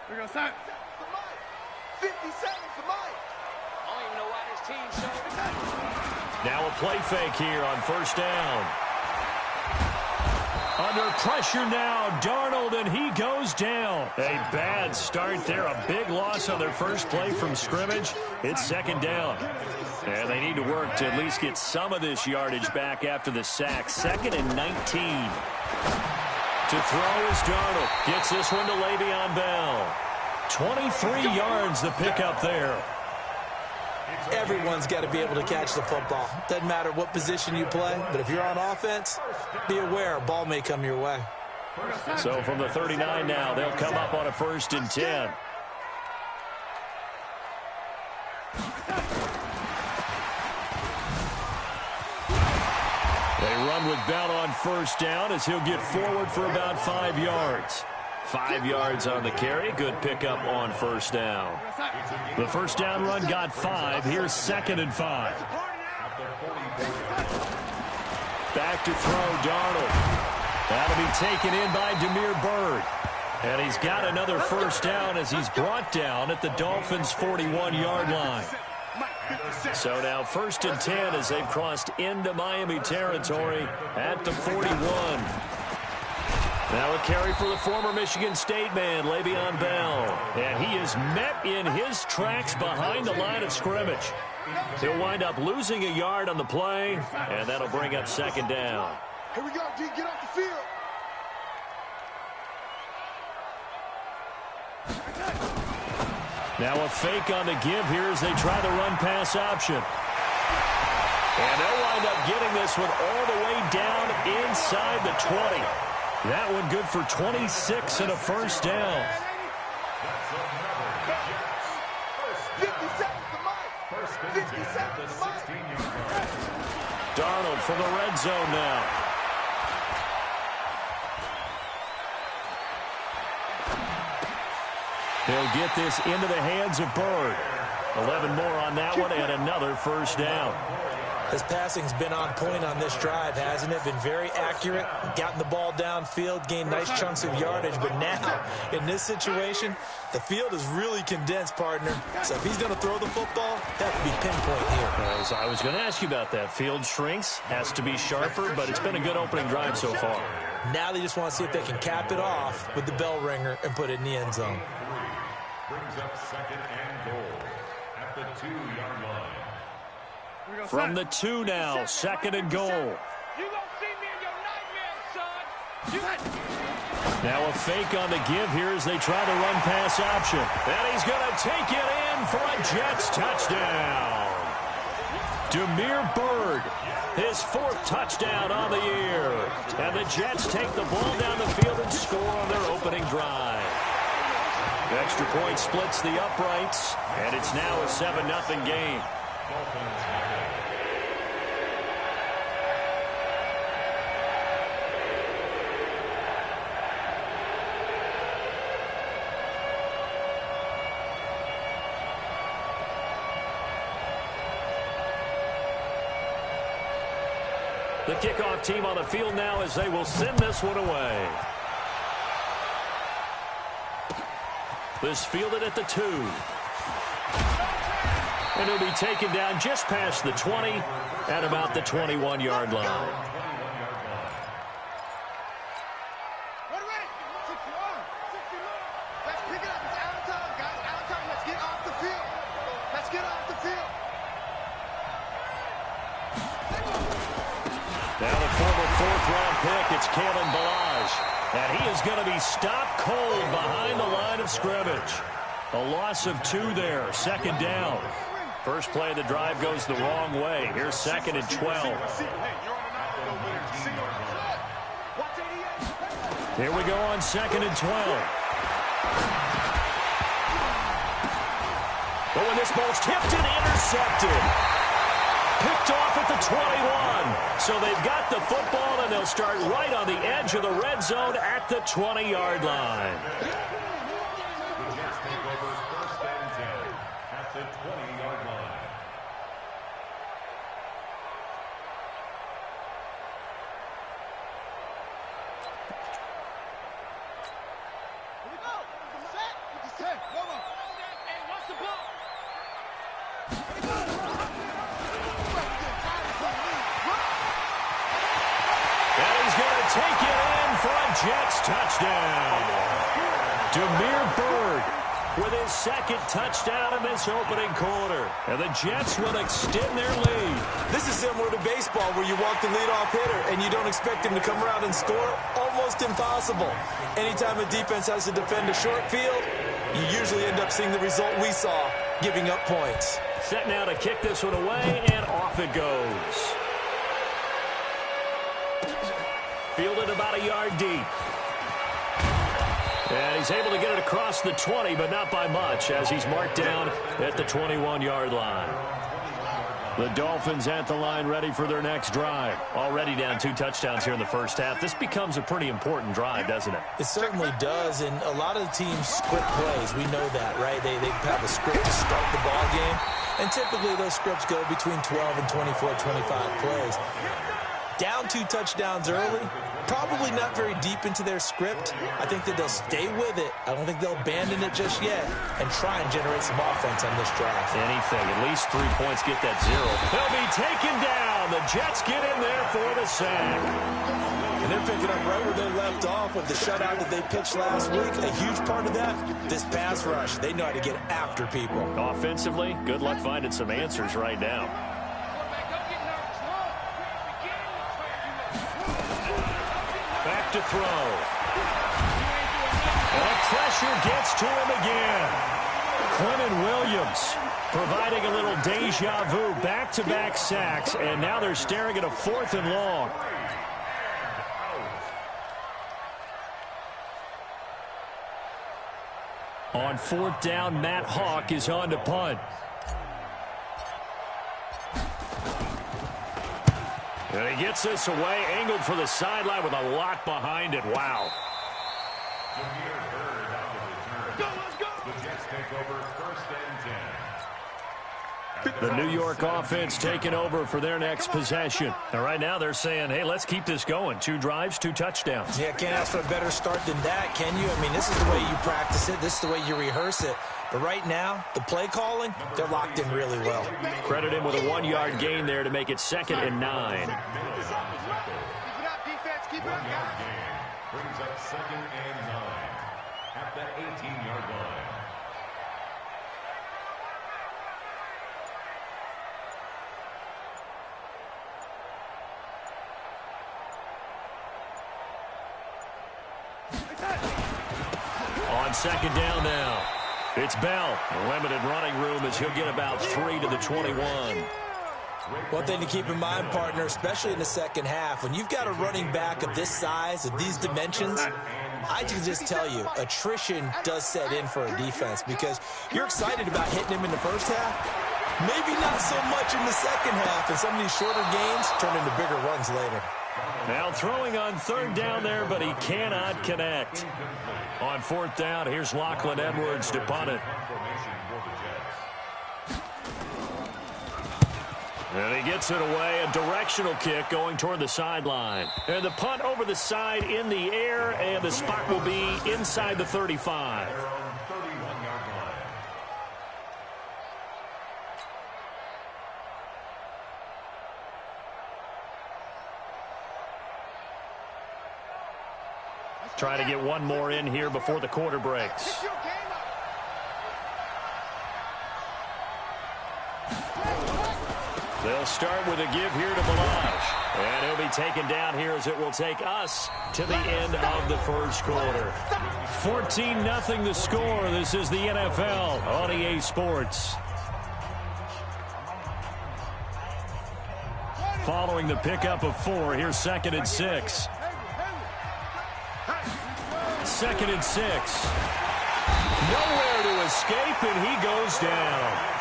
We're going to start. 50 seconds for Mike. I don't even know why this team showed. Now a play fake here on first down. Under pressure now, Darnold, and he goes down. A bad start there, a big loss on their first play from scrimmage. It's second down. And they need to work to at least get some of this yardage back after the sack. 2nd and 19. To throw is Darnold. Gets this one to Le'Veon Bell. 23 yards the pickup there. Everyone's got to be able to catch the football. Doesn't matter what position you play, but if you're on offense, be aware a ball may come your way. So from the 39 now, they'll come up on a 1st and 10. They run with Bell on first down as he'll get forward for about 5 yards. 5 yards on the carry. Good pickup on first down. The first down run got 5. Here's 2nd and 5. Back to throw, Darnold. That'll be taken in by Damiere Byrd. And he's got another first down as he's brought down at the Dolphins' 41-yard line. So now 1st and 10 as they've crossed into Miami territory at the 41. Now a carry for the former Michigan State man, Le'Veon Bell. And he is met in his tracks behind the line of scrimmage. He'll wind up losing a yard on the play, and that'll bring up 2nd down. Here we go, D. Get off the field. Now a fake on the give here as they try the run-pass option. And they'll wind up getting this one all the way down inside the 20. That one good for 26 and a first down. 57 for Mike. 57 for Mike. Darnold from the red zone now. He'll get this into the hands of Byrd. 11 more on that one and another first down. His passing's been on point on this drive, hasn't it? Been very accurate, gotten the ball downfield, gained nice chunks of yardage. But now, in this situation, the field is really condensed, partner. So if he's going to throw the football, that would be pinpoint here. I was going to ask you about that. Field shrinks, has to be sharper, but it's been a good opening drive so far. Now they just want to see if they can cap it off with the bell ringer and put it in the end zone. Brings up 2nd and goal at the 2-yard line. From the 2 now, 2nd and goal. You gonna see me in your nightmares, son. Now a fake on the give here as they try the run-pass option. And he's going to take it in for a Jets touchdown. Damiere Byrd, his 4th touchdown on the year. And the Jets take the ball down the field and score on their opening drive. Extra point splits the uprights, and it's now a 7-0 game. The kickoff team on the field now as they will send this one away. This fielded at the 2. And he'll be taken down just past the 20 at about the 21-yard line. Let's pick it up. It's out of time, guys. Out of time. Let's get off the field. Let's get off the field. Now the former 4th-round pick, it's Kalen Ballage. And he is going to be stopped cold behind the line of scrimmage. A loss of 2 there, 2nd down. First play of the drive goes the wrong way. Here's 2nd and 12. Here we go on 2nd and 12. But when this ball's tipped and intercepted. Picked off at the 21. So they've got the football, and they'll start right on the edge of the red zone at the 20-yard line. The Jets take over 1st and 10 at the 20-yard line. Here we go. Set. Hey, what's the ball? And he's going to take it in for a Jets touchdown. Demir Bird with his second touchdown in this opening quarter. And the Jets will extend their lead. This is similar to baseball where you walk the leadoff hitter and you don't expect him to come around and score. Almost impossible. Anytime a defense has to defend a short field, you usually end up seeing the result we saw, giving up points. Set now to kick this one away, and off it goes. Fielded about a yard deep. And he's able to get it across the 20, but not by much, as he's marked down at the 21-yard line. The Dolphins at the line ready for their next drive. Already down 2 touchdowns here in the first half. This becomes a pretty important drive, doesn't it? It certainly does, and a lot of the teams script plays. We know that, right? They have a script to start the ball game, and typically those scripts go between 12 and 24, 25 plays. Down 2 touchdowns early, probably not very deep into their script. I think that they'll stay with it. I don't think they'll abandon it just yet and try and generate some offense on this drive. Anything. At least 3 points, get that 0. They'll be taken down. The Jets get in there for the sack. And they're picking up right where they left off with the shutout that they pitched last week. A huge part of that, this pass rush. They know how to get after people. Offensively, good luck finding some answers right now. Back to throw. And pressure gets to him again. Quentin Williams providing a little deja vu, back-to-back sacks, and now they're staring at a 4th and long. On 4th down, Matt Hawk is on to punt. And he gets this away, angled for the sideline with a lot behind it. Wow. The Jets take over 1st and 10. The New York offense taking over for their next possession. And right now they're saying, hey, let's keep this going. 2 drives, 2 touchdowns. Yeah, can't ask for a better start than that, can you? I mean, this is the way you practice it. This is the way you rehearse it. But right now, the play calling, they're locked in really well. Credit him with a 1-yard gain there to make it 2nd and 9. Keep it up, defense. Keep it up, guys. Brings up 2nd and 9 at the 18-yard line. On 2nd down now. It's Bell. Limited running room as he'll get about 3 to the 21. One thing to keep in mind, partner, especially in the second half, when you've got a running back of this size, of these dimensions, I can just tell you, attrition does set in for a defense because you're excited about hitting him in the first half. Maybe not so much in the second half, and some of these shorter gains turn into bigger runs later. Now throwing on 3rd down there, but he cannot connect. On 4th down, here's Lachlan Edwards to punt it. And he gets it away, a directional kick going toward the sideline. And the punt over the side in the air, and the spot will be inside the 35. Trying to get one more in here before the quarter breaks. They'll start with a give here to Balaj. And he'll be taken down here as it will take us to the end of the first quarter. 14-0 the score. This is the NFL on EA Sports. Following the pickup of 4, here's 2nd and 6. 2nd and 6. Nowhere to escape, and he goes down.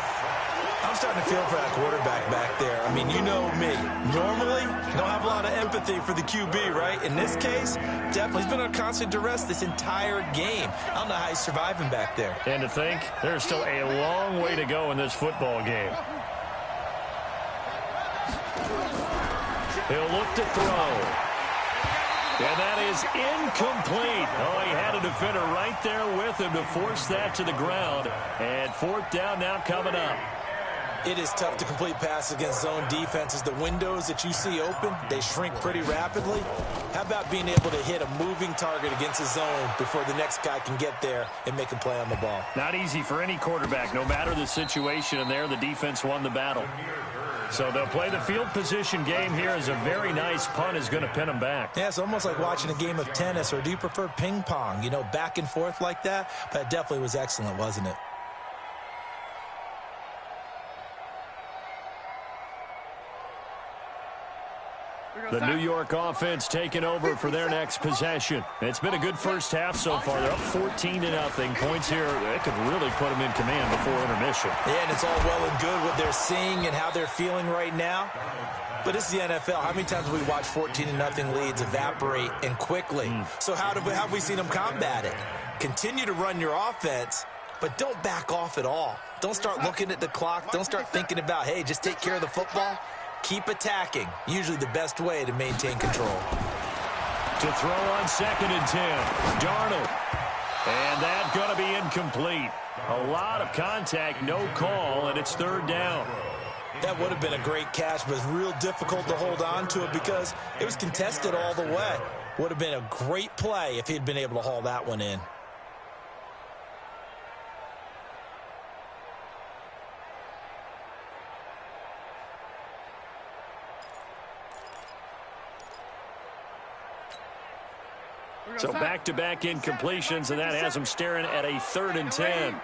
I'm starting to feel for that quarterback back there. I mean, you know me. Normally, don't have a lot of empathy for the QB, right? In this case, definitely. He's been on constant duress this entire game. I don't know how he's surviving back there. And to think, there's still a long way to go in this football game. He'll look to throw. And that is incomplete. Oh, he had a defender right there with him to force that to the ground. And fourth down now coming up. It is tough to complete passes against zone defenses. The windows that you see open, they shrink pretty rapidly. How about being able to hit a moving target against a zone before the next guy can get there and make a play on the ball? Not easy for any quarterback. No matter the situation, and there the defense won the battle. So they'll play the field position game here as a very nice punt is going to pin them back. Yeah, it's almost like watching a game of tennis, or do you prefer ping pong? You know, back and forth like that? But it definitely was excellent, wasn't it? The New York offense taking over for their next possession. It's been a good first half so far. They're up 14-0. Points here, it could really put them in command before intermission. Yeah, and it's all well and good what they're seeing and how they're feeling right now. But it's the NFL. How many times have we watched 14-0 leads evaporate and quickly? So how have we seen them combat it? Continue to run your offense, but don't back off at all. Don't start looking at the clock. Don't start thinking about, hey, just take care of the football. Keep attacking. Usually the best way to maintain control. To throw on 2nd and 10. Darnold. And that's going to be incomplete. A lot of contact, no call, and it's 3rd down. That would have been a great catch, but it's real difficult to hold on to it because it was contested all the way. Would have been a great play if he'd been able to haul that one in. So back-to-back incompletions, and that has them staring at a 3rd and 10.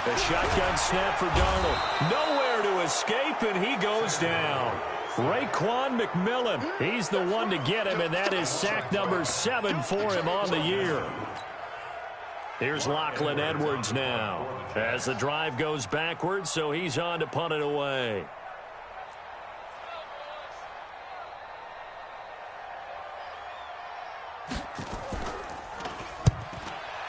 The shotgun snap for Darnold. Nowhere to escape, and he goes down. Raekwon McMillan, he's the one to get him, and that is sack number 7 for him on the year. Here's Lachlan Edwards now as the drive goes backwards, so he's on to punt it away.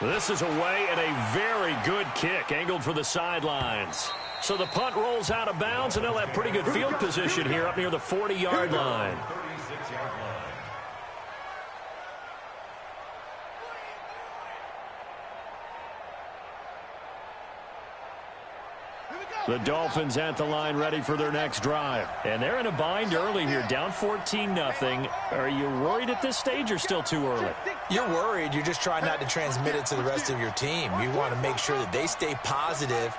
This is away and a very good kick, angled for the sidelines. So the punt rolls out of bounds, and they'll have pretty good field position here up near the 40-yard line. The Dolphins at the line ready for their next drive. And they're in a bind early here, down 14-0. Are you worried at this stage or still too early? You're worried. You're just trying not to transmit it to the rest of your team. You want to make sure that they stay positive.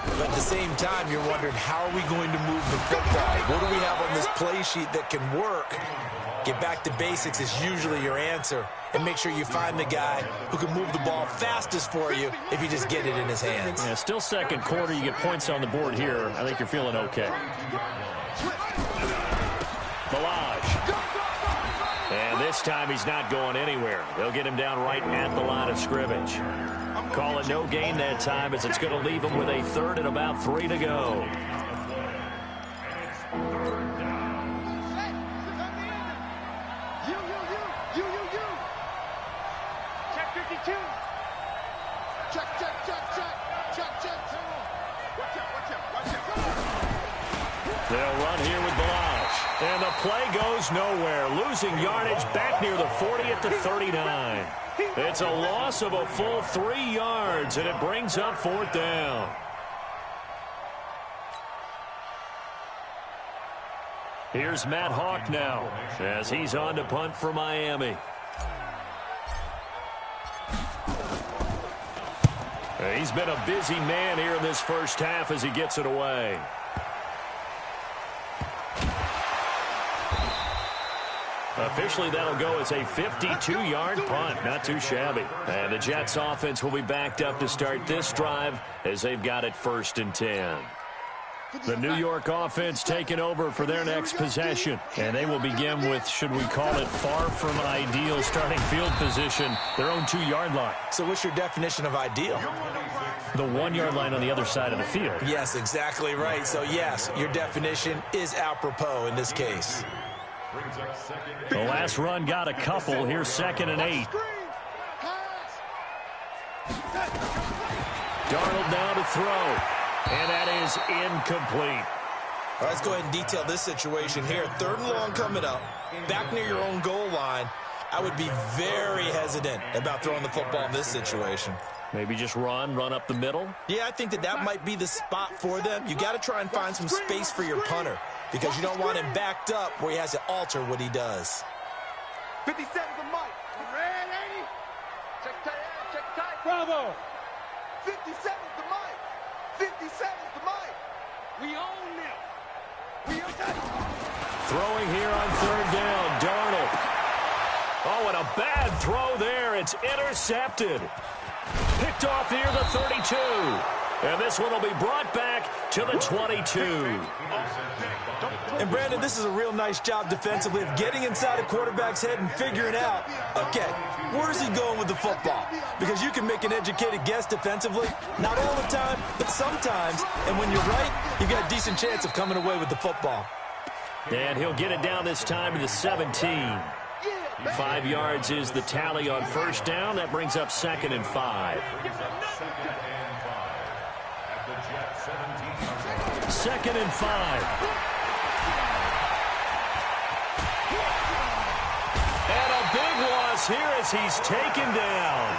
But at the same time, you're wondering, how are we going to move the football? What do we have on this play sheet that can work? Get back to basics is usually your answer. And make sure you find the guy who can move the ball fastest for you if you just get it in his hands. Yeah, still second quarter. You get points on the board here. I think you're feeling okay. Balaj. And this time he's not going anywhere. They'll get him down right at the line of scrimmage. Call it no gain that time as it's going to leave him with a 3rd and about 3 to go. They'll run here with Balaj. And the play goes nowhere. Losing yardage back near the 40 at the 39. It's a loss of a full 3 yards, and it brings up 4th down. Here's Matt Hawk now as he's on to punt for Miami. He's been a busy man here in this first half as he gets it away. Officially, that'll go as a 52-yard punt. Not too shabby. And the Jets offense will be backed up to start this drive as they've got it 1st and 10. The New York offense taking over for their next possession. And they will begin with, should we call it, far from ideal starting field position, their own 2-yard line. So what's your definition of ideal? The 1-yard line on the other side of the field. Yes, exactly right. So, yes, your definition is apropos in this case. The last run got a couple. Here's 2nd and 8. Darnold down to throw. And that is incomplete. All right, let's go ahead and detail this situation here. 3rd and long coming up, back near your own goal line. I would be very hesitant about throwing the football in this situation. Maybe just run up the middle? Yeah, I think that might be the spot for them. You got to try and find some space for your punter because you don't want him backed up where he has to alter what he does. 57 the mic. Red 80. Check tight. Check tight. Bravo. 57 the mic. 57 the mic. We own them. We are tight. Throwing here on 3rd down, Darnold. Oh, and a bad throw there. It's intercepted. Picked off near the 32. And this one will be brought back to the 22. And, Brandon, this is a real nice job defensively of getting inside a quarterback's head and figuring out, okay, where's he going with the football? Because you can make an educated guess defensively, not all the time, but sometimes. And when you're right, you've got a decent chance of coming away with the football. And he'll get it down this time to the 17. 5 yards is the tally on 1st down. That brings up 2nd and 5. 2nd and 5. And a big loss here as he's taken down.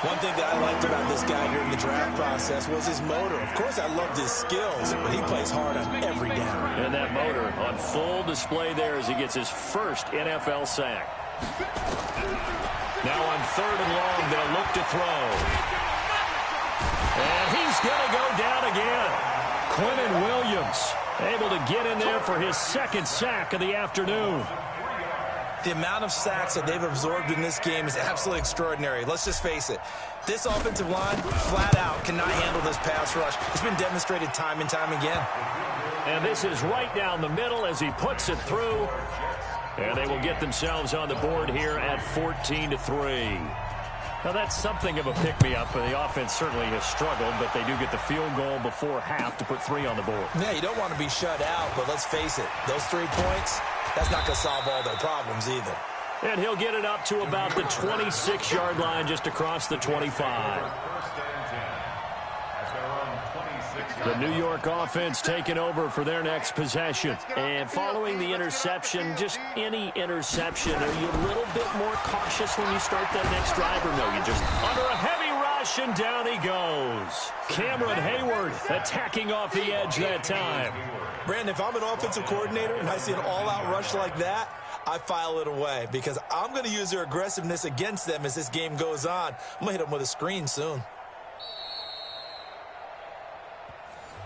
One thing that I liked about this guy during the draft process was his motor. Of course, I loved his skills, but he plays hard on every down. And that motor on full display there as he gets his first NFL sack. Now on 3rd and long, they'll look to throw. And he's going to go down again. Quinnen Williams able to get in there for his 2nd sack of the afternoon. The amount of sacks that they've absorbed in this game is absolutely extraordinary. Let's just face it. This offensive line, flat out, cannot handle this pass rush. It's been demonstrated time and time again. And this is right down the middle as he puts it through. And they will get themselves on the board here at 14-3. Now, that's something of a pick-me-up. The offense certainly has struggled, but they do get the field goal before half to put 3 on the board. Yeah, you don't want to be shut out, but let's face it. Those 3 points, that's not going to solve all their problems either. And he'll get it up to about the 26-yard line just across the 25. The New York offense taking over for their next possession. And following the interception, just any interception, are you a little bit more cautious when you start that next drive, or no? You just under a heavy rush, and down he goes. Cameron Hayward attacking off the edge that time. Brandon, if I'm an offensive coordinator and I see an all-out rush like that, I file it away because I'm going to use their aggressiveness against them as this game goes on. I'm going to hit them with a screen soon.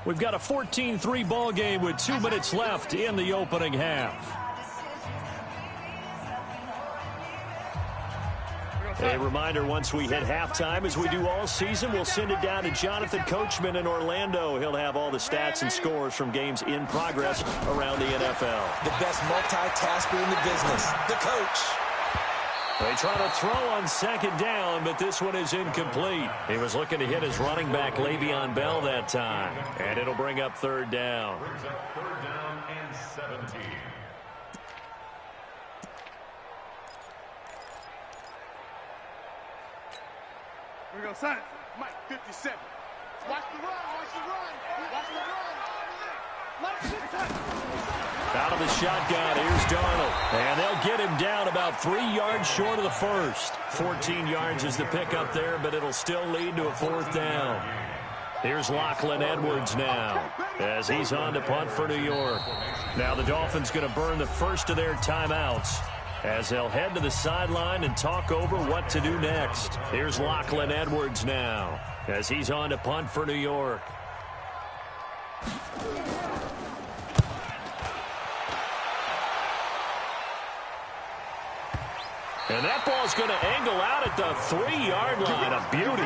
We've got a 14-3 ball game with 2 minutes left in the opening half. A reminder, once we hit halftime, as we do all season, we'll send it down to Jonathan Coachman in Orlando. He'll have all the stats and scores from games in progress around the NFL. The best multitasker in the business, the coach. They try to throw on 2nd down, but this one is incomplete. He was looking to hit his running back, Le'Veon Bell, that time. And it'll bring up 3rd down. Brings up 3rd down and 17. Here we go, son. Mike, 57. Watch the run, watch the run, watch the run. Let's get Out of the shotgun, here's Darnold. And they'll get him down about 3 yards short of the first. 14 yards is the pickup there, but it'll still lead to a 4th down. Here's Lachlan Edwards now as he's on to punt for New York. Now the Dolphins going to burn the first of their timeouts as they'll head to the sideline and talk over what to do next. Here's Lachlan Edwards now as he's on to punt for New York. And that ball's going to angle out at the 3-yard line. A beauty.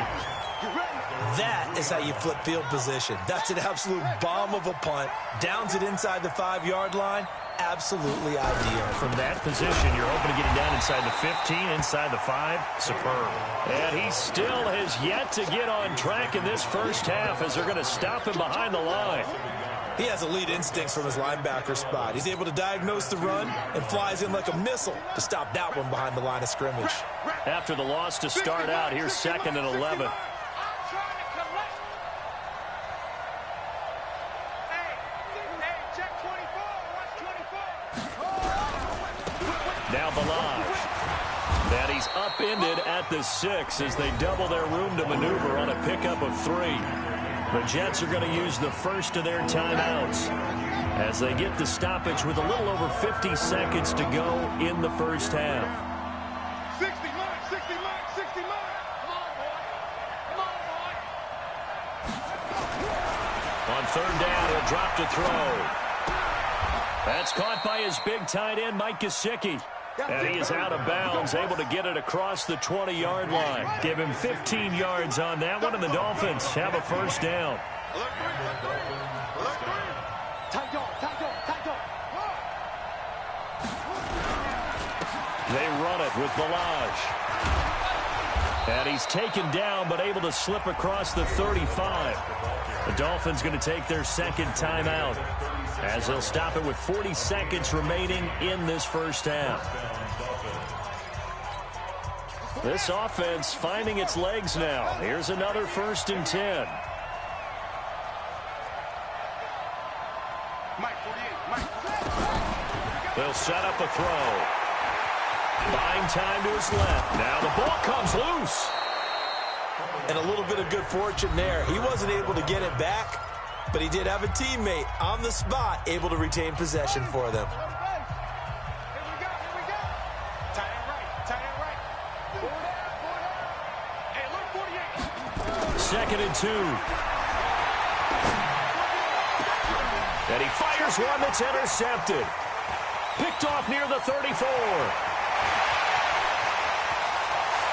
That is how you flip field position. That's an absolute bomb of a punt. Downs it inside the 5-yard line. Absolutely ideal. From that position, you're hoping to get him down inside the 15, inside the 5. Superb. And he still has yet to get on track in this first half as they're going to stop him behind the line. He has elite instincts from his linebacker spot. He's able to diagnose the run and flies in like a missile to stop that one behind the line of scrimmage. After the loss to start out, here's 2nd and 11. Hey, check Balazs. And he's upended at the 6 as they double their room to maneuver on a pickup of 3. The Jets are going to use the first of their timeouts as they get the stoppage with a little over 50 seconds to go in the first half. 60 mark, 60 mark, 60 mark. Come on, boy. Come on, boy. On third down, he'll drop to throw. That's caught by his big tight end, Mike Gesicki. And he is out of bounds, able to get it across the 20-yard line. Give him 15 yards on that one, and the Dolphins have a first down. They run it with Balazs. And he's taken down, but able to slip across the 35. The Dolphins going to take their second timeout, as they'll stop it with 40 seconds remaining in this first half. This offense finding its legs now. Here's another 1st and 10. They'll set up a throw. Buying time to his left. Now the ball comes loose. And a little bit of good fortune there. He wasn't able to get it back, but he did have a teammate on the spot able to retain possession for them. Here we go. Tight end right. Hey, look, 48. 2nd and 2. And he fires one that's intercepted. Picked off near the 34.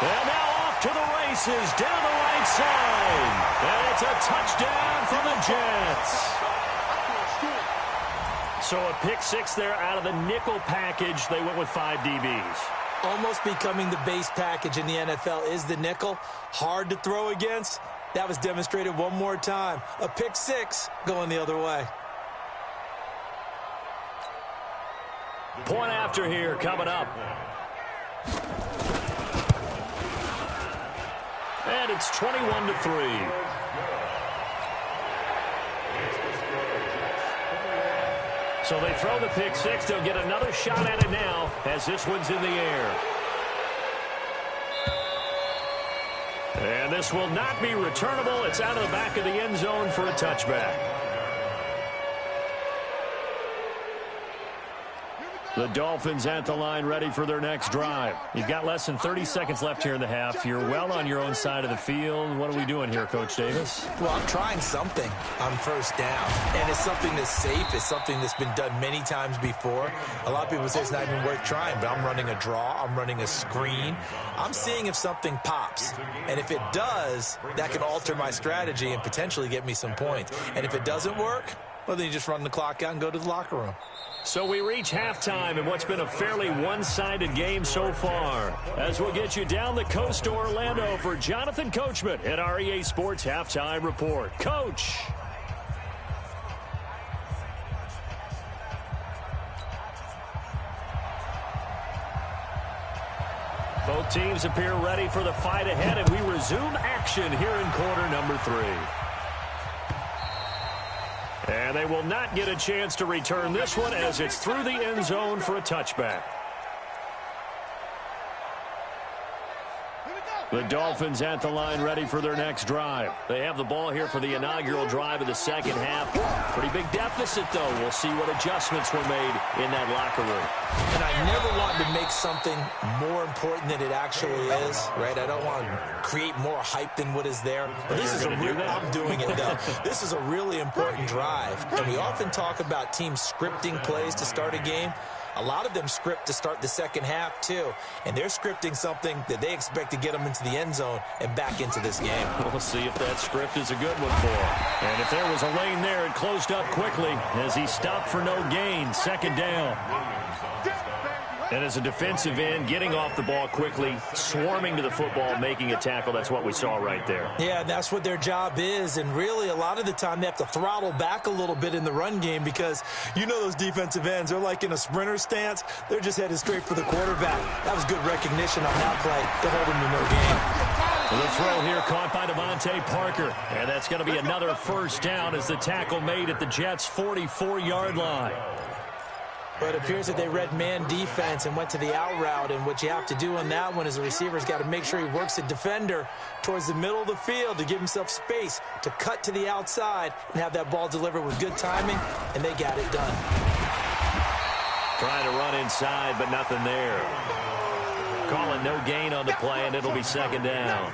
And now off to the races down the right side. And it's a touchdown for the Jets. So a pick 6 there out of the nickel package. They went with 5 DBs. Almost becoming the base package in the NFL is the nickel. Hard to throw against. That was demonstrated one more time. A pick 6 going the other way. Point after here coming up. And it's 21-3. So they throw the pick 6. They'll get another shot at it now as this one's in the air. And this will not be returnable. It's out of the back of the end zone for a touchback. The Dolphins at the line ready for their next drive. You've got less than 30 seconds left here in the half. You're well on your own side of the field. What are we doing here, Coach Davis? Well, I'm trying something on first down. And it's something that's safe. It's something that's been done many times before. A lot of people say it's not even worth trying, but I'm running a draw. I'm running a screen. I'm seeing if something pops. And if it does, that can alter my strategy and potentially get me some points. And if it doesn't work, well, then you just run the clock out and go to the locker room. So we reach halftime in what's been a fairly one-sided game so far. As we'll get you down the coast to Orlando for Jonathan Coachman at our EA Sports Halftime Report. Coach. Both teams appear ready for the fight ahead, and we resume action here in quarter number 3. And they will not get a chance to return this one as it's through the end zone for a touchback. The Dolphins at the line ready for their next drive. They have the ball here for the inaugural drive of the second half. Pretty big deficit, though. We'll see what adjustments were made in that locker room. And I never want to make something more important than it actually is, right? I don't want to create more hype than what is there. But this is a real, I'm doing it, though. This is a really important drive. And we often talk about teams scripting plays to start a game. A lot of them script to start the second half, too. And they're scripting something that they expect to get them into the end zone and back into this game. We'll see if that script is a good one for him. And if there was a lane there, it closed up quickly as he stopped for no gain. Second down. And as a defensive end, getting off the ball quickly, swarming to the football, making a tackle, that's what we saw right there. Yeah, that's what their job is. And really, a lot of the time, they have to throttle back a little bit in the run game because you know those defensive ends, they're like in a sprinter stance. They're just headed straight for the quarterback. That was good recognition on that play to hold him to no gain. The throw here caught by Devontae Parker. And that's going to be another first down as the tackle made at the Jets' 44-yard line. But it appears that they read man defense and went to the out route, and what you have to do on that one is the receiver's got to make sure he works the defender towards the middle of the field to give himself space to cut to the outside and have that ball delivered with good timing, and they got it done. Trying to run inside, but nothing there. Calling no gain on the play, and it'll be second down.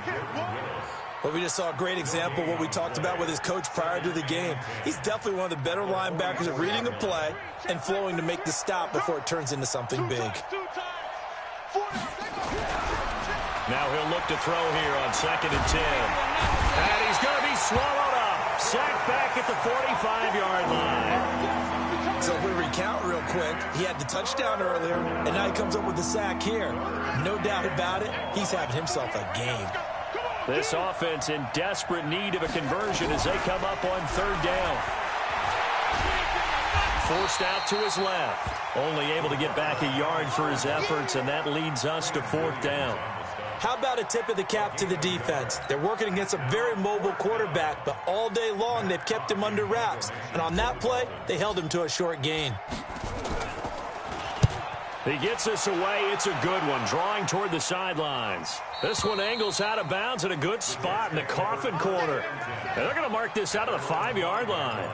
Well, we just saw a great example of what we talked about with his coach prior to the game. He's definitely one of the better linebackers at reading a play and flowing to make the stop before it turns into something big. Now he'll look to throw here on 2nd and 10. And he's going to be swallowed up. Sacked back at the 45-yard line. So if we recount real quick, he had the touchdown earlier, and now he comes up with the sack here. No doubt about it, he's having himself a game. This offense in desperate need of a conversion as they come up on 3rd down. Forced out to his left. Only able to get back a yard for his efforts, and that leads us to 4th down. How about a tip of the cap to the defense? They're working against a very mobile quarterback, but all day long they've kept him under wraps. And on that play, they held him to a short gain. He gets us away. It's a good one, drawing toward the sidelines. This one angles out of bounds at a good spot in the coffin corner. And they're going to mark this out of the 5-yard line.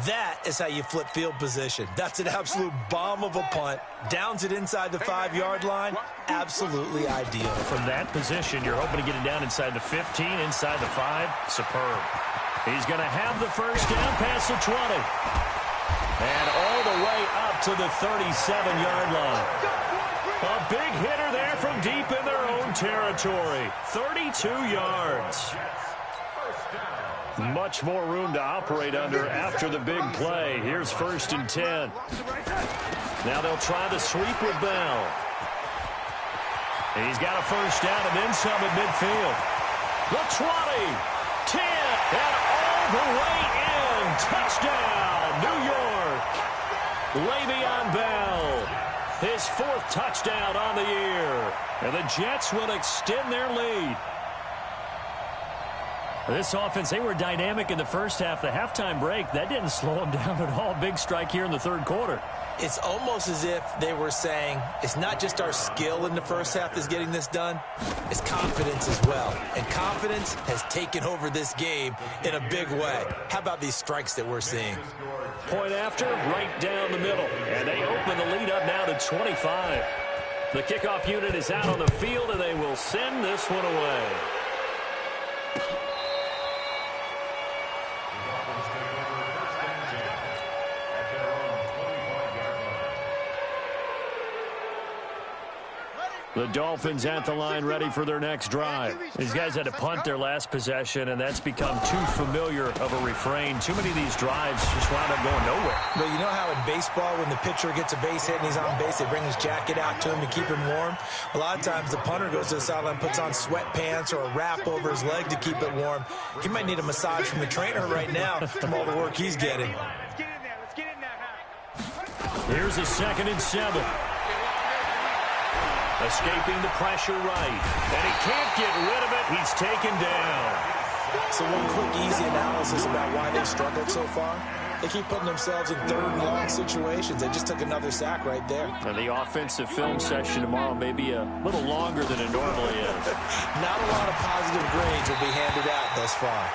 That is how you flip field position. That's an absolute bomb of a punt. Downs it inside the 5-yard line. Absolutely ideal. From that position, you're hoping to get it down inside the 15, inside the 5. Superb. He's going to have the first down past the 20. And all the way up to the 37-yard line. A big hitter there from deep in their own territory. 32 yards. Much more room to operate under after the big play. Here's 1st and 10. Now they'll try the sweep with Bell. He's got a first down and then some at midfield. The 20, 10, and all the way in. Touchdown, New York. Le'Veon Bell, his 4th touchdown on the year. And the Jets will extend their lead. This offense, they were dynamic in the first half. The halftime break, that didn't slow them down at all. Big strike here in the 3rd quarter. It's almost as if they were saying, it's not just our skill in the first half that's getting this done, it's confidence as well. And confidence has taken over this game in a big way. How about these strikes that we're seeing? Point after, right down the middle. And they open the lead up now to 25. The kickoff unit is out on the field, and they will send this one away. The Dolphins at the line ready for their next drive. These guys had to punt their last possession, and that's become too familiar of a refrain. Too many of these drives just wound up going nowhere. But you know how in baseball, when the pitcher gets a base hit and he's on base, they bring his jacket out to him to keep him warm? A lot of times the punter goes to the sideline, puts on sweatpants or a wrap over his leg to keep it warm. He might need a massage from the trainer right now from all the work he's getting. Here's a 2nd and 7. Escaping the pressure right. And he can't get rid of it. He's taken down. So one quick, easy analysis about why they've struggled so far. They keep putting themselves in 3rd and long situations. They just took another sack right there. And the offensive film session tomorrow may be a little longer than it normally is. Not a lot of positive grades will be handed out thus far.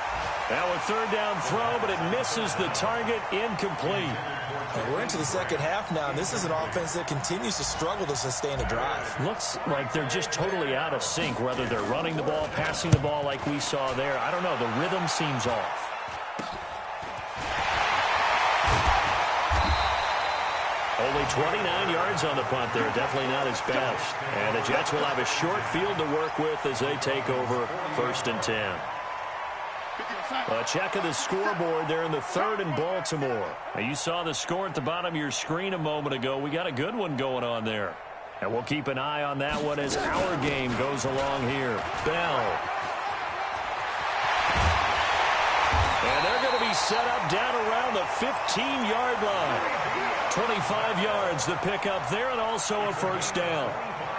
Now a 3rd down throw, but it misses the target, incomplete. And we're into the 2nd half now, and this is an offense that continues to struggle to sustain a drive. Looks like they're just totally out of sync, whether they're running the ball, passing the ball like we saw there. I don't know. The rhythm seems off. Only 29 yards on the punt there. Definitely not his best. And the Jets will have a short field to work with as they take over 1st and 10. A check of the scoreboard there in the 3rd in Baltimore. Now, you saw the score at the bottom of your screen a moment ago. We got a good one going on there. And we'll keep an eye on that one as our game goes along here. Bell. And they're going to be set up down around the 15-yard line. 25 yards to pick up there, and also a 1st down.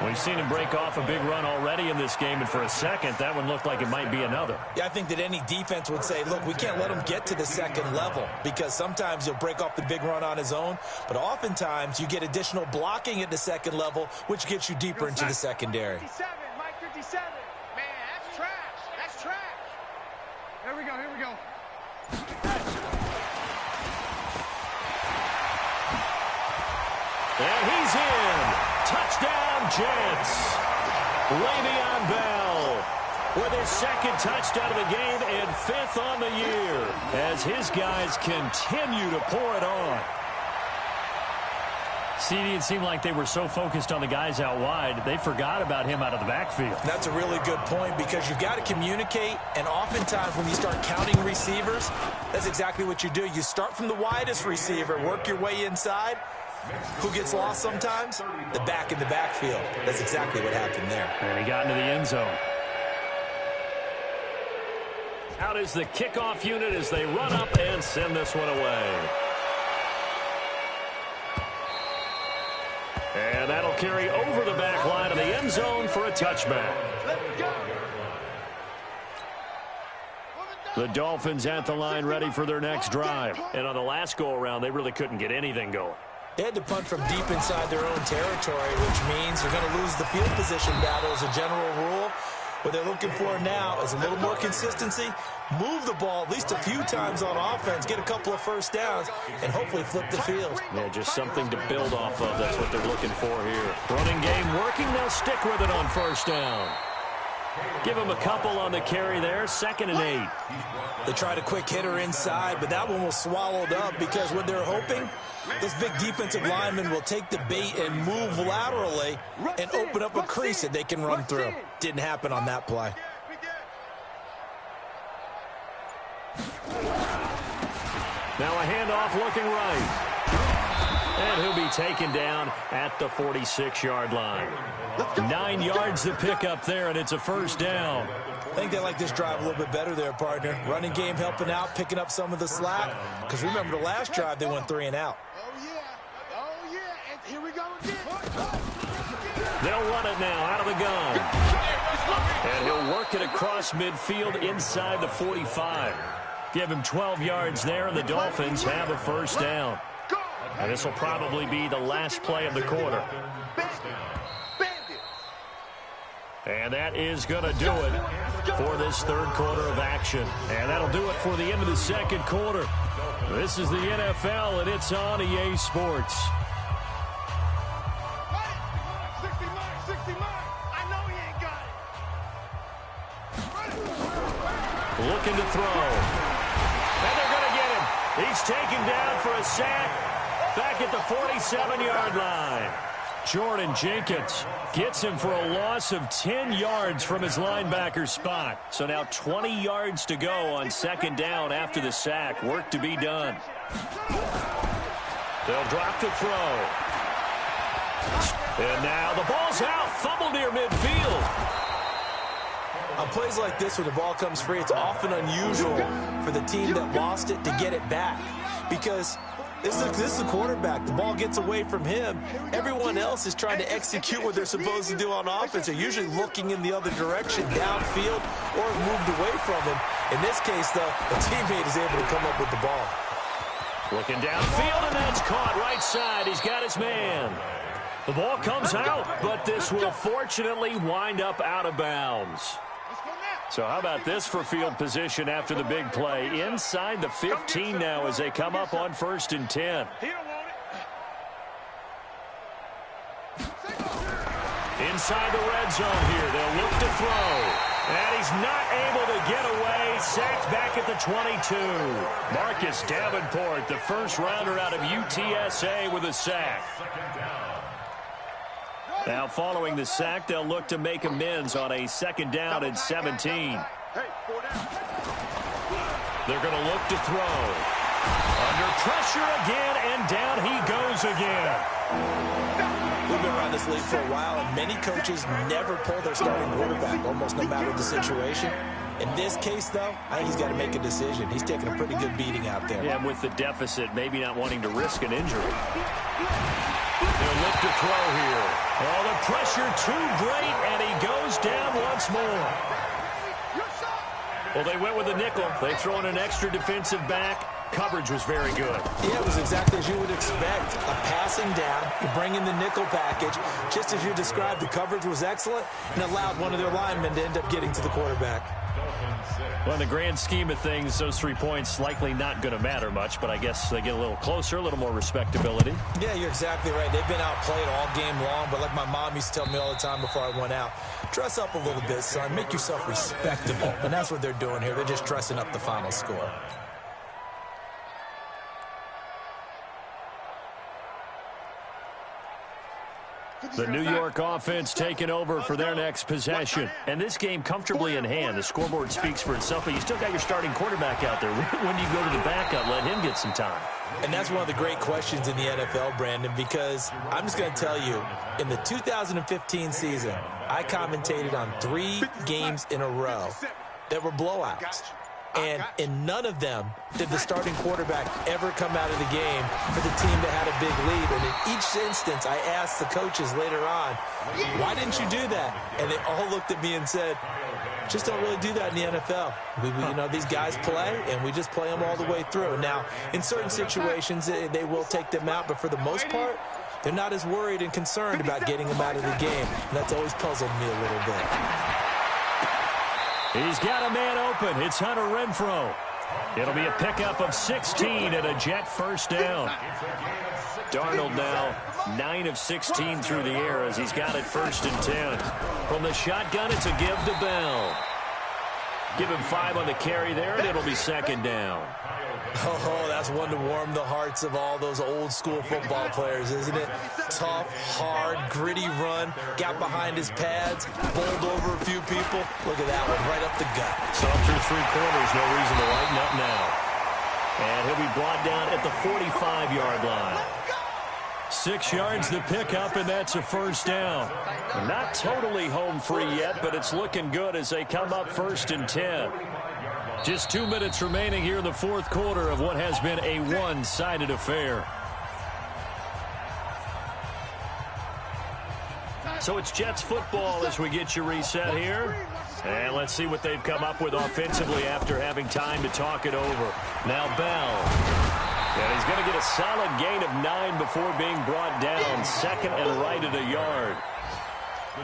We've seen him break off a big run already in this game, and for a second, that one looked like it might be another. Yeah, I think that any defense would say, look, we can't let him get to the second level, because sometimes he'll break off the big run on his own, but oftentimes you get additional blocking at the second level, which gets you deeper into the secondary. 57, Mike 57. Man, that's trash. That's trash. Here we go, here we go. And he's in. Touchdown, Jets. Le'Veon Bell with his second touchdown of the game and 5th on the year as his guys continue to pour it on. CD, it seemed like they were so focused on the guys out wide, they forgot about him out of the backfield. That's a really good point, because you've got to communicate, and oftentimes when you start counting receivers, that's exactly what you do. You start from the widest receiver, work your way inside. Who gets lost sometimes? The back in the backfield. That's exactly what happened there. And he got into the end zone. Out is the kickoff unit as they run up and send this one away. And that'll carry over the back line of the end zone for a touchback. The Dolphins at the line ready for their next drive. And on the last go-around, they really couldn't get anything going. They had to punt from deep inside their own territory, which means they're going to lose the field position battle as a general rule. What they're looking for now is a little more consistency, move the ball at least a few times on offense, get a couple of first downs, and hopefully flip the field. Yeah, just something to build off of. That's what they're looking for here. Running game working. They'll stick with it on first down. Give them a couple on the carry there. 2nd and 8. They tried a quick hitter inside, but that one was swallowed up because what they're hoping, this big defensive lineman will take the bait and move laterally and open up a crease that they can run through. Didn't happen on that play. Now a handoff looking right. And he'll be taken down at the 46-yard line. 9 yards to pick up there, and it's a first down. I think they like this drive a little bit better there, partner. Running game helping out, picking up some of the slack. Because remember, the last drive, they went 3 and out. Oh, yeah, and here we go again. They'll run it now out of the gun. And he'll work it across midfield inside the 45. Give him 12 yards there, and the Dolphins have a first down. And this will probably be the last play of the quarter. And that is going to do it for this third quarter of action. And that'll do it for the end of the second quarter. This is the NFL, and it's on EA Sports. 60 miles, 60 miles. I know he ain't got it. Looking to throw. And they're going to get him. He's taken down for a sack back at the 47-yard line. Jordan Jenkins gets him for a loss of 10 yards from his linebacker spot. So now 20 yards to go on second down after the sack. Work to be done. They'll drop the throw. And now the ball's out. Fumble near midfield. On plays like this, when the ball comes free, it's often unusual for the team that lost it to get it back. Because this is the quarterback. The ball gets away from him. Everyone else is trying to execute what they're supposed to do on offense. They're usually looking in the other direction, downfield, or moved away from him. In this case, though, the teammate is able to come up with the ball. Looking downfield, and that's caught right side. He's got his man. The ball comes out, but this will fortunately wind up out of bounds. So how about this for field position after the big play? Inside the 15 now as they come up on 1st and 10. Inside the red zone here. They'll look to throw. And he's not able to get away. Sacked back at the 22. Marcus Davenport, the first rounder out of UTSA with a sack. Now, following the sack, they'll look to make amends on a 2nd down and 17. They're going to look to throw. Under pressure again, and down he goes again. We've been around this league for a while, and many coaches never pull their starting quarterback, almost no matter the situation. In this case, though, I think he's got to make a decision. He's taking a pretty good beating out there. Yeah, with the deficit, maybe not wanting to risk an injury. They'll look to throw here. Oh, the pressure too great, and he goes down once more. Well, they went with a nickel. They throw in an extra defensive back. Coverage was very good. Yeah, it was exactly as you would expect. A passing down, you bring in the nickel package. Just as you described, the coverage was excellent and allowed one of their linemen to end up getting to the quarterback. Well, in the grand scheme of things, those 3 points likely not going to matter much, but I guess they get a little closer, a little more respectability. Yeah, you're exactly right. They've been outplayed all game long, but like my mom used to tell me all the time before I went out, dress up a little bit, son. Make yourself respectable. And that's what they're doing here. They're just dressing up the final score. The New York offense taking over for their next possession. And this game comfortably in hand. The scoreboard speaks for itself, but you still got your starting quarterback out there. When do you go to the backup, let him get some time? And that's one of the great questions in the NFL, Brandon, because I'm just going to tell you, in the 2015 season, I commentated on 3 games in a row that were blowouts. And in none of them did the starting quarterback ever come out of the game for the team that had a big lead. And in each instance, I asked the coaches later on, why didn't you do that? And they all looked at me and said, just don't really do that in the NFL. You know, these guys play, and we just play them all the way through. Now, in certain situations, they will take them out, but for the most part, they're not as worried and concerned about getting them out of the game. And that's always puzzled me a little bit. He's got a man open. It's Hunter Renfrow. It'll be a pickup of 16 and a Jet first down. Darnold now 9 of 16 through the air as he's got it 1st and 10. From the shotgun, it's a give to Bell. Give him 5 on the carry there, and it'll be 2nd down. Oh, that's one to warm the hearts of all those old-school football players, isn't it? Tough, hard, gritty run, got behind his pads, bowled over a few people. Look at that one, right up the gut. So up through 3 quarters, no reason to lighten up now. And he'll be brought down at the 45-yard line. 6 yards the pickup, and that's a 1st down. Not totally home free yet, but it's looking good as they come up 1st and 10. Just 2 minutes remaining here in the 4th quarter of what has been a one-sided affair. So it's Jets football as we get you reset here. And let's see what they've come up with offensively after having time to talk it over. Now Bell. And he's going to get a solid gain of 9 before being brought down. 2nd and right at a yard.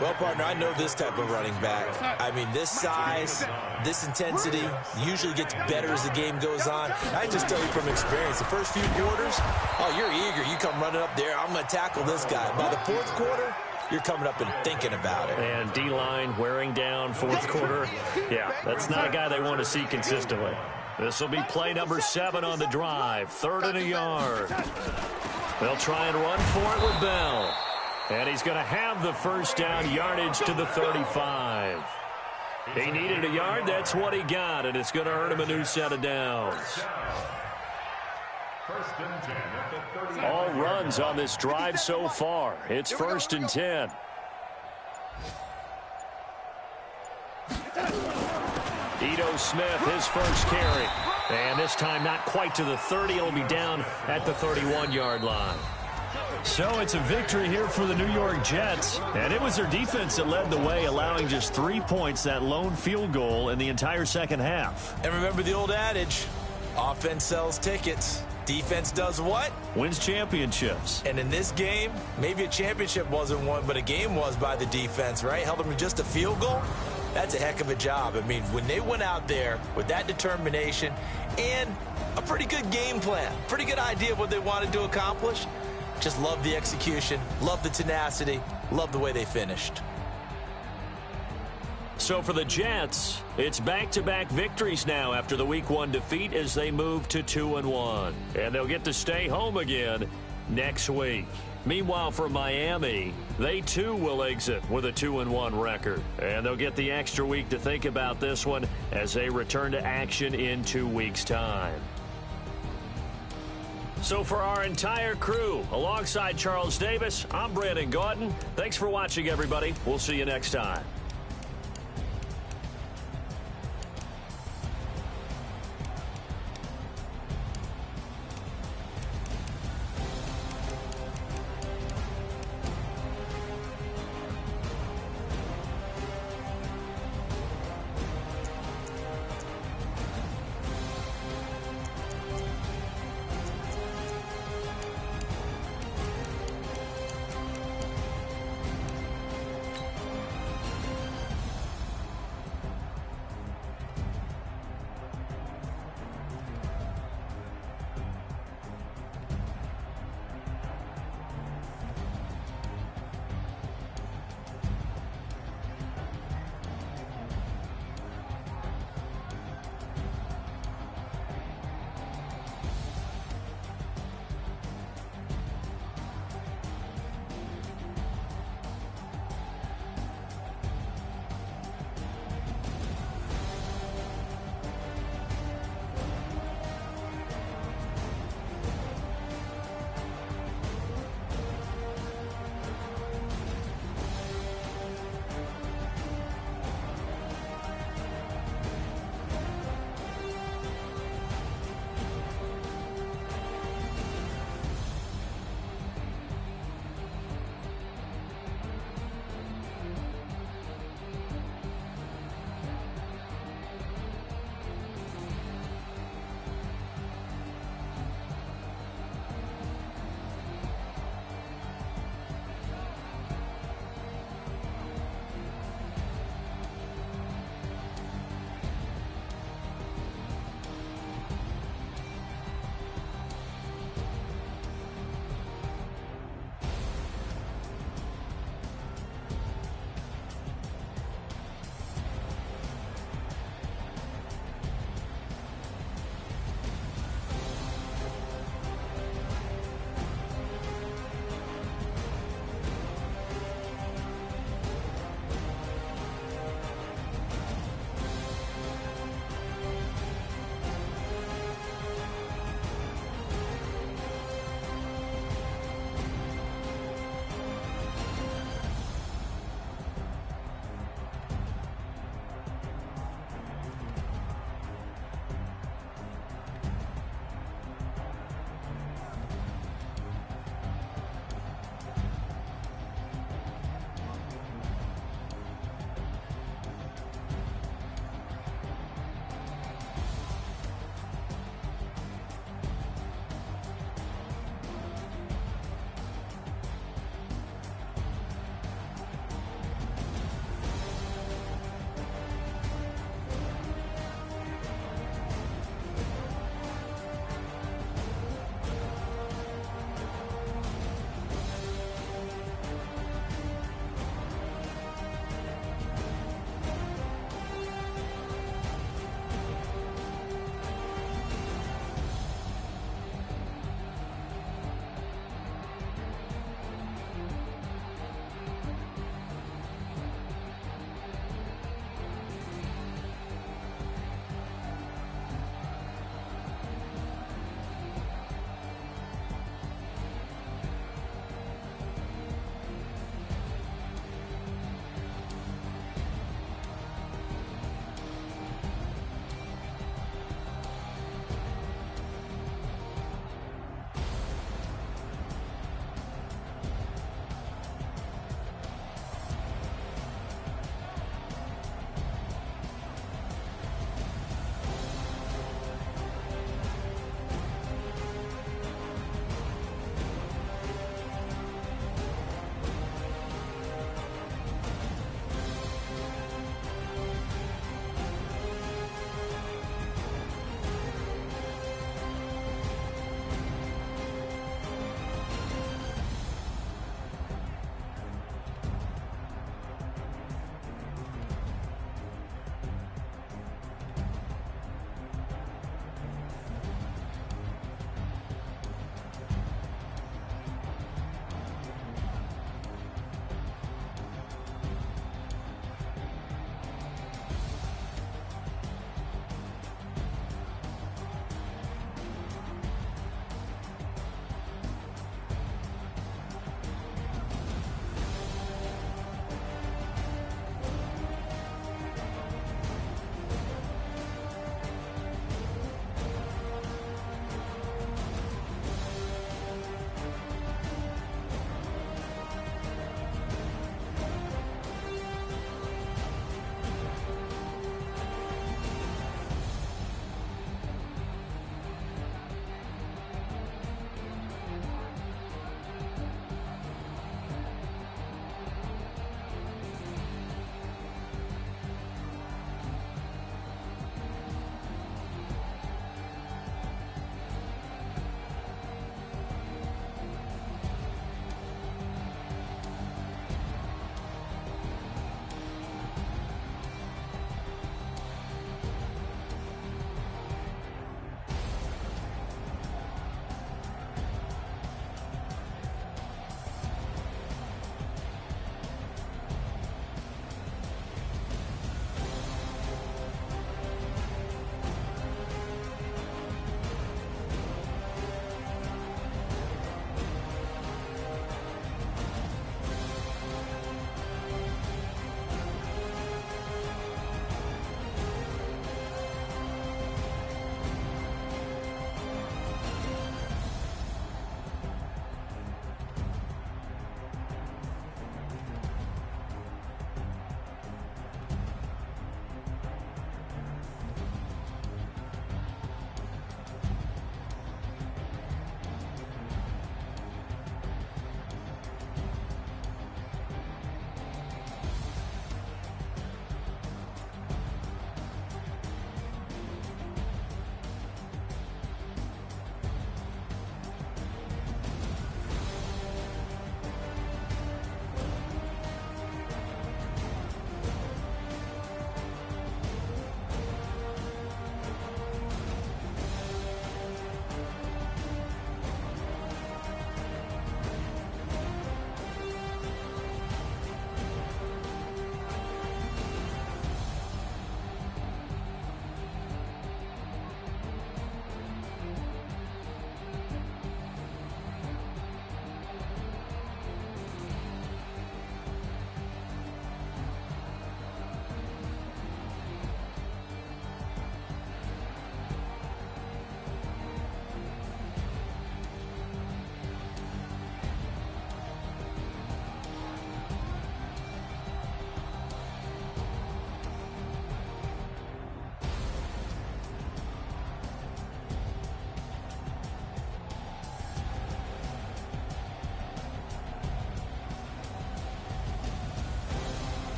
Well, partner, I know this type of running back. I mean, this size, this intensity usually gets better as the game goes on. I just tell you from experience, the first few quarters, oh, you're eager. You come running up there, I'm going to tackle this guy. By the 4th quarter, you're coming up and thinking about it. And D-line wearing down 4th quarter. Yeah, that's not a guy they want to see consistently. This will be play number 7 on the drive. 3rd and a yard. They'll try and run for it with Bell. And he's going to have the 1st down, yardage to the 35. He needed a yard. That's what he got, and it's going to earn him a new set of downs. All runs on this drive so far. It's 1st and 10. Ito Smith, his first carry. And this time not quite to the 30. It'll be down at the 31-yard line. So it's a victory here for the New York Jets. And it was their defense that led the way, allowing just 3 points, that lone field goal in the entire second half. And remember the old adage, offense sells tickets. Defense does what? Wins championships. And in this game, maybe a championship wasn't won, but a game was by the defense, right? Held them to just a field goal. That's a heck of a job. I mean, when they went out there with that determination and a pretty good game plan, pretty good idea of what they wanted to accomplish, just love the execution, love the tenacity, love the way they finished. So for the Jets, it's back-to-back victories now after the Week 1 defeat as they move to 2-1. And they'll get to stay home again next week. Meanwhile, for Miami, they too will exit with a 2-1 record. And they'll get the extra week to think about this one as they return to action in 2 weeks' time. So for our entire crew, alongside Charles Davis, I'm Brandon Gaudin. Thanks for watching, everybody. We'll see you next time.